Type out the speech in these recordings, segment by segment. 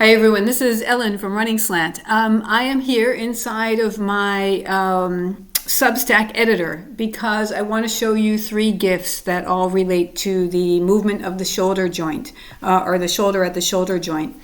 Hi everyone, this is Ellen from Running Slant. I am here inside of my Substack editor because I want to show you three GIFs that all relate to the movement of the shoulder joint or the shoulder at the shoulder joint.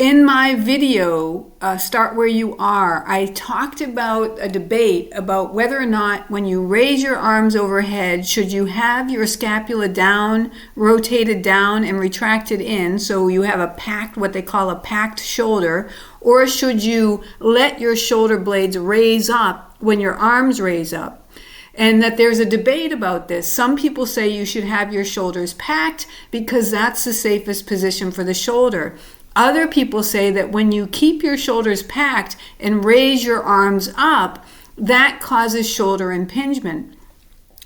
In my video, Start Where You Are, I talked about a debate about whether or not when you raise your arms overhead, should you have your scapula down, rotated down and retracted in, so you have a packed, what they call a packed shoulder, or should you let your shoulder blades raise up when your arms raise up? And that there's a debate about this. Some people say you should have your shoulders packed because that's the safest position for the shoulder. Other people say that when you keep your shoulders packed and raise your arms up, that causes shoulder impingement.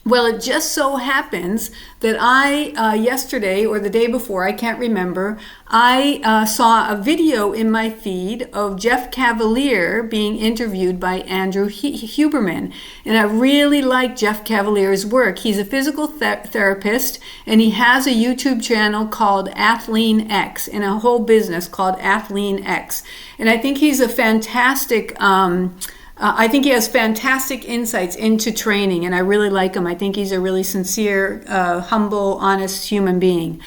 Well, it just so happens that I, yesterday or the day before, I can't remember, I saw a video in my feed of Jeff Cavaliere being interviewed by Andrew Huberman. And I really like Jeff Cavaliere's work. He's a physical therapist, and he has a YouTube channel called Athlean X and a whole business called Athlean X. And I think he's a fantastic I think he has fantastic insights into training, and I really like him. I think he's a really sincere, humble, honest human being.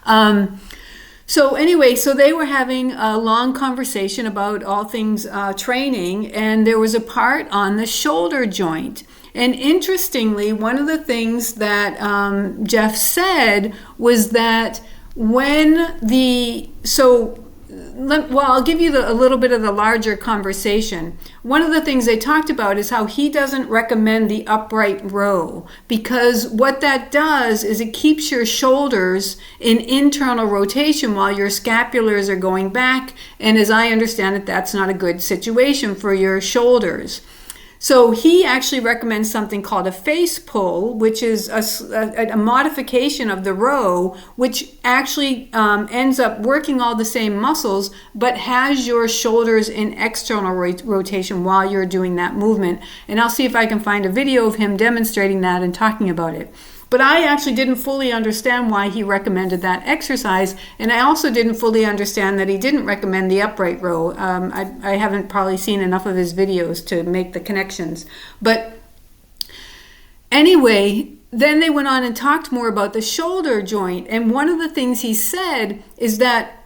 So they were having a long conversation about all things training, and there was a part on the shoulder joint. And interestingly, one of the things that Jeff said was that I'll give you a little bit of the larger conversation. One of the things they talked about is how he doesn't recommend the upright row, because what that does is it keeps your shoulders in internal rotation while your scapulars are going back. And as I understand it, that's not a good situation for your shoulders. So he actually recommends something called a face pull, which is a modification of the row, which actually ends up working all the same muscles, but has your shoulders in external rotation while you're doing that movement. And I'll see if I can find a video of him demonstrating that and talking about it. But I actually didn't fully understand why he recommended that exercise, and I also didn't fully understand that he didn't recommend the upright row. I haven't probably seen enough of his videos to make the connections. But anyway, then they went on and talked more about the shoulder joint, and one of the things he said is that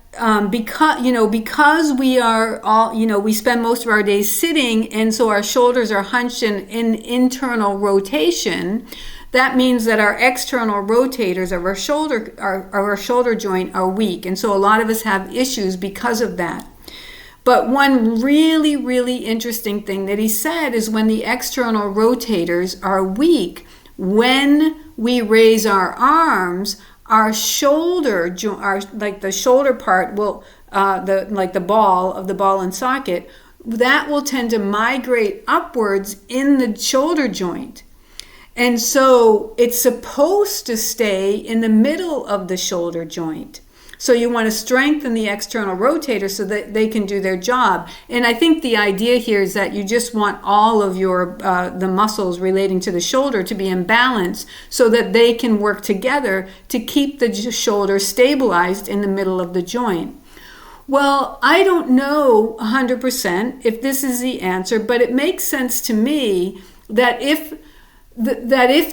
because we are all, we spend most of our days sitting, and so our shoulders are hunched in internal rotation. That means that our external rotators of our shoulder joint are weak. And so a lot of us have issues because of that. But one really, really interesting thing that he said is when the external rotators are weak, when we raise our arms, our shoulder, like the shoulder part will, like the ball of the ball and socket, that will tend to migrate upwards in the shoulder joint. And so it's supposed to stay in the middle of the shoulder joint. So you want to strengthen the external rotator so that they can do their job. And I think the idea here is that you just want all of your the muscles relating to the shoulder to be in balance so that they can work together to keep the shoulder stabilized in the middle of the joint. Well, I don't know 100% if this is the answer, but it makes sense to me that if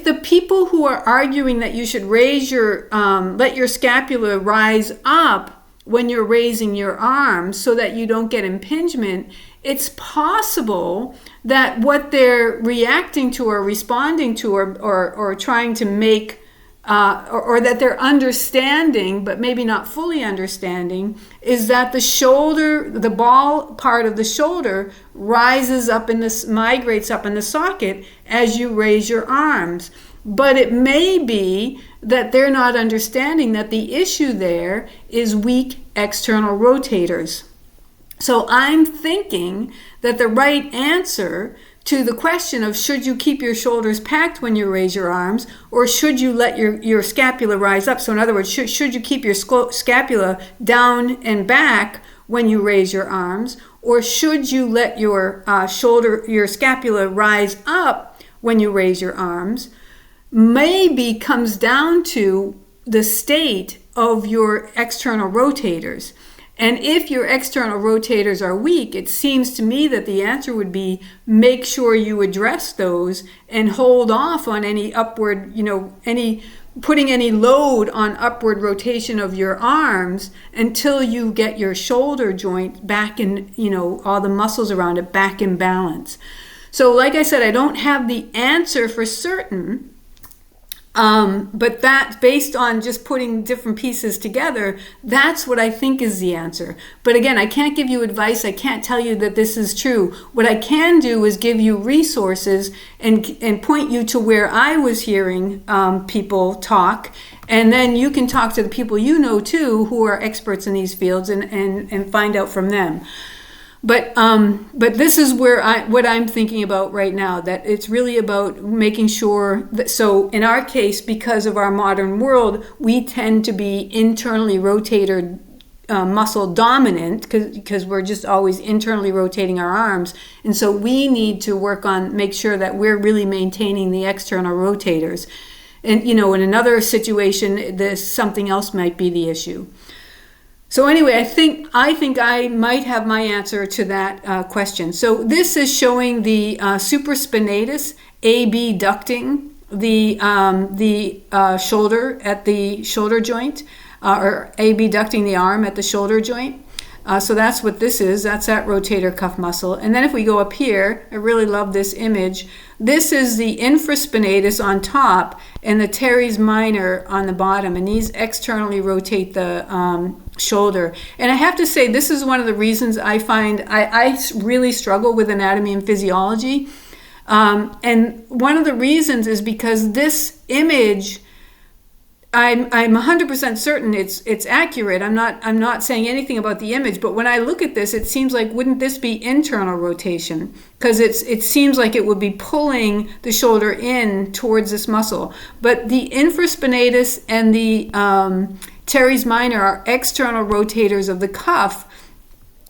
the people who are arguing that you should raise let your scapula rise up when you're raising your arms so that you don't get impingement, it's possible that what they're reacting to or responding to or trying to make or that they're understanding, but maybe not fully understanding, is that the shoulder, the ball part of the shoulder rises up migrates up in the socket as you raise your arms. But it may be that they're not understanding that the issue there is weak external rotators. So I'm thinking that the right answer to the question of should you keep your shoulders packed when you raise your arms, or should you let your scapula rise up? So in other words, should you keep your scapula down and back when you raise your arms, or should you let your scapula rise up when you raise your arms? Maybe comes down to the state of your external rotators. And if your external rotators are weak, it seems to me that the answer would be make sure you address those and hold off on any upward, putting any load on upward rotation of your arms until you get your shoulder joint back in, all the muscles around it back in balance. So like I said, I don't have the answer for certain, but that, based on just putting different pieces together, that's what I think is the answer. But again, I can't give you advice. I can't tell you that this is true. What I can do is give you resources and point you to where I was hearing people talk. And then you can talk to the people you know too who are experts in these fields and find out from them. But this is what I'm thinking about right now, that it's really about making sure that, so in our case, because of our modern world, we tend to be internally rotator muscle dominant because we're just always internally rotating our arms. And so we need to work on, make sure that we're really maintaining the external rotators. And, in another situation, something else might be the issue. So anyway, I think I might have my answer to that question. So this is showing the supraspinatus abducting the shoulder at the shoulder joint, or abducting the arm at the shoulder joint. So that's what this is. That's that rotator cuff muscle. And then if we go up here, I really love this image. This is the infraspinatus on top and the teres minor on the bottom. And these externally rotate the shoulder. And I have to say, this is one of the reasons I find I really struggle with anatomy and physiology. And one of the reasons is because this image, I'm 100% certain it's accurate. I'm not saying anything about the image, but when I look at this, it seems like, wouldn't this be internal rotation? Because it seems like it would be pulling the shoulder in towards this muscle. But the infraspinatus and the teres minor are external rotators of the cuff.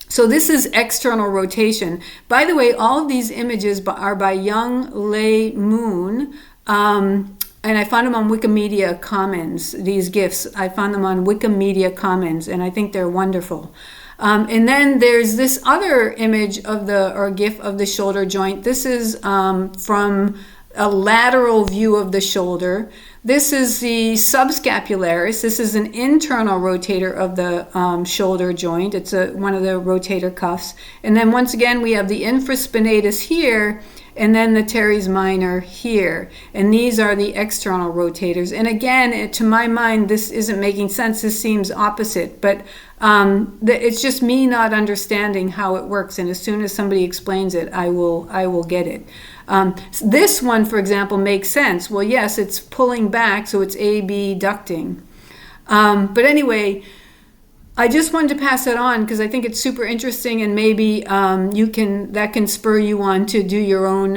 So this is external rotation. By the way, all of these images are by Young Lei Moon. And I found them on Wikimedia Commons, these GIFs. I found them on Wikimedia Commons, and I think they're wonderful. And then there's this other image or GIF of the shoulder joint. This is from a lateral view of the shoulder. This is the subscapularis. This is an internal rotator of the shoulder joint. It's one of the rotator cuffs. And then once again, we have the infraspinatus here, and then the teres minor here. And these are the external rotators. And again, to my mind, this isn't making sense. This seems opposite, but it's just me not understanding how it works. And as soon as somebody explains it, I will get it. This one, for example, makes sense. Well, yes, it's pulling back, so it's abducting. But anyway, I just wanted to pass that on because I think it's super interesting, and maybe that can spur you on to do your own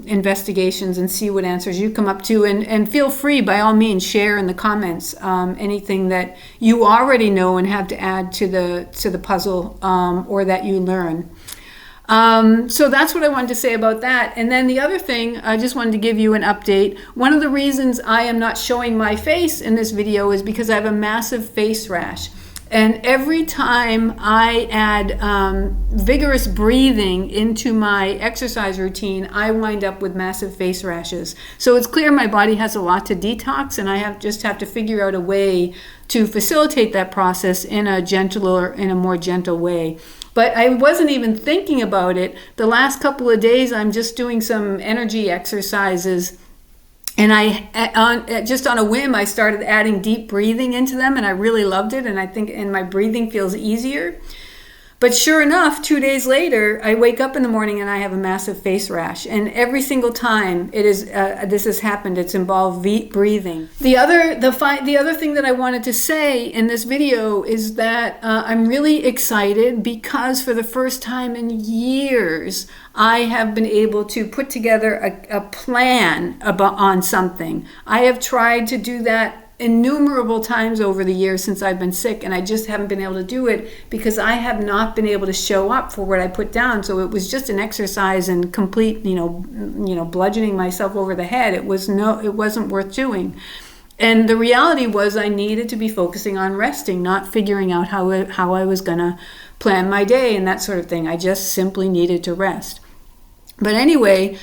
investigations and see what answers you come up to. And feel free, by all means, share in the comments anything that you already know and have to add to the puzzle, or that you learn. So that's what I wanted to say about that. And then the other thing, I just wanted to give you an update. One of the reasons I am not showing my face in this video is because I have a massive face rash. And every time I add vigorous breathing into my exercise routine, I wind up with massive face rashes. So it's clear my body has a lot to detox, and I just have to figure out a way to facilitate that process in a more gentle way. But I wasn't even thinking about it. The last couple of days, I'm just doing some energy exercises. And just on a whim, I started adding deep breathing into them, and I really loved it. And my breathing feels easier. But sure enough, 2 days later, I wake up in the morning and I have a massive face rash. And every single time this has happened, it's involved breathing. The other thing that I wanted to say in this video is that I'm really excited because for the first time in years, I have been able to put together a plan on something. I have tried to do that innumerable times over the years since I've been sick, and I just haven't been able to do it because I have not been able to show up for what I put down. So it was just an exercise and complete, bludgeoning myself over the head. It wasn't worth doing. And the reality was I needed to be focusing on resting, not figuring out how I was going to plan my day and that sort of thing. I just simply needed to rest. But anyway,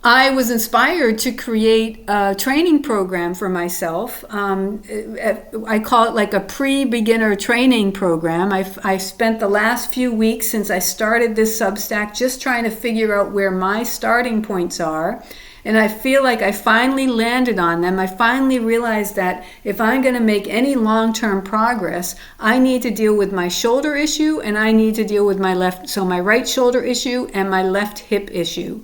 I was inspired to create a training program for myself. I call it like a pre-beginner training program. I spent the last few weeks since I started this Substack just trying to figure out where my starting points are. And I feel like I finally landed on them. I finally realized that if I'm going to make any long-term progress, I need to deal with my shoulder issue and I need to deal with my right shoulder issue and my left hip issue.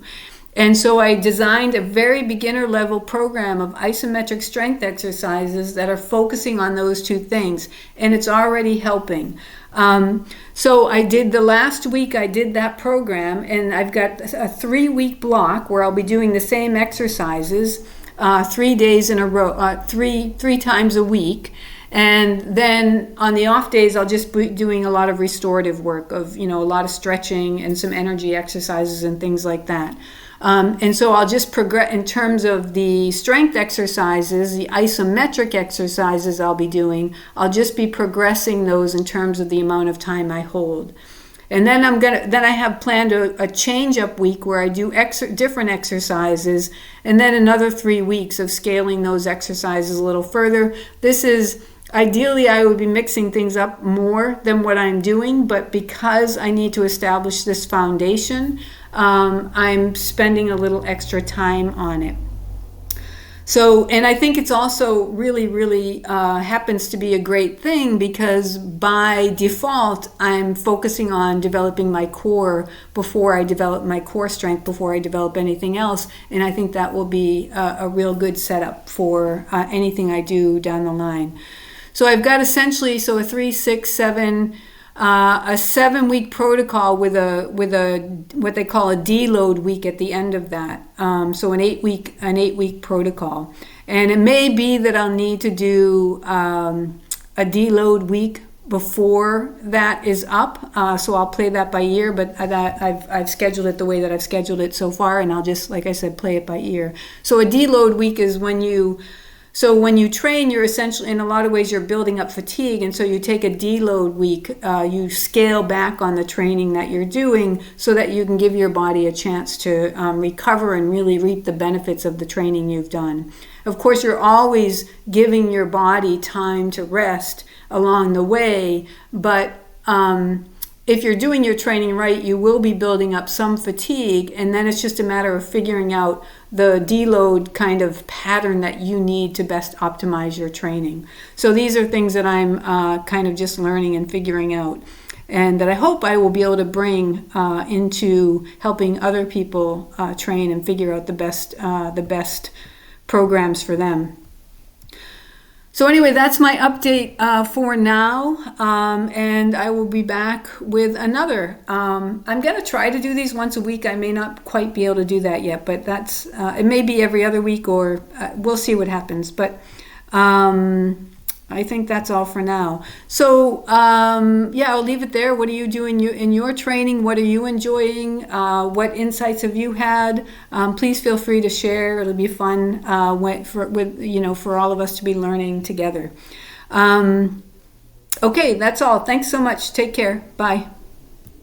And so I designed a very beginner level program of isometric strength exercises that are focusing on those two things. And it's already helping. So I did the last week, I did that program, and I've got a 3-week block where I'll be doing the same exercises 3 days in a row, three times a week. And then on the off days, I'll just be doing a lot of restorative work of, a lot of stretching and some energy exercises and things like that. And so I'll just progress in terms of the strength exercises, the isometric exercises I'll be doing. I'll just be progressing those in terms of the amount of time I hold. And then I have planned a change-up week where I do different exercises, and then another 3 weeks of scaling those exercises a little further. This is ideally I would be mixing things up more than what I'm doing, but because I need to establish this foundation, I'm spending a little extra time on it. So, and I think it's also really happens to be a great thing because by default, I'm focusing on developing my core before I develop my core strength, before I develop anything else. And I think that will be a real good setup for anything I do down the line. So I've got essentially, a 3, 6, 7, a 7-week protocol with a what they call a deload week at the end of that. So an 8-week protocol, and it may be that I'll need to do a deload week before that is up. So I'll play that by ear, but I've scheduled it the way that I've scheduled it so far, and I'll just, like I said, play it by ear. So a deload week is when you train, you're essentially, in a lot of ways, you're building up fatigue. And so you take a deload week, you scale back on the training that you're doing so that you can give your body a chance to recover and really reap the benefits of the training you've done. Of course, you're always giving your body time to rest along the way, but if you're doing your training right, you will be building up some fatigue, and then it's just a matter of figuring out the deload kind of pattern that you need to best optimize your training. So these are things that I'm kind of just learning and figuring out, and that I hope I will be able to bring into helping other people train and figure out the best programs for them. So anyway, that's my update for now, and I will be back with another. I'm going to try to do these once a week. I may not quite be able to do that yet, but that's it may be every other week, or we'll see what happens. But I think that's all for now. So I'll leave it there. What are you doing in your training? What are you enjoying? What insights have you had? Please feel free to share. It'll be fun for all of us to be learning together. Okay, that's all. Thanks so much. Take care. Bye.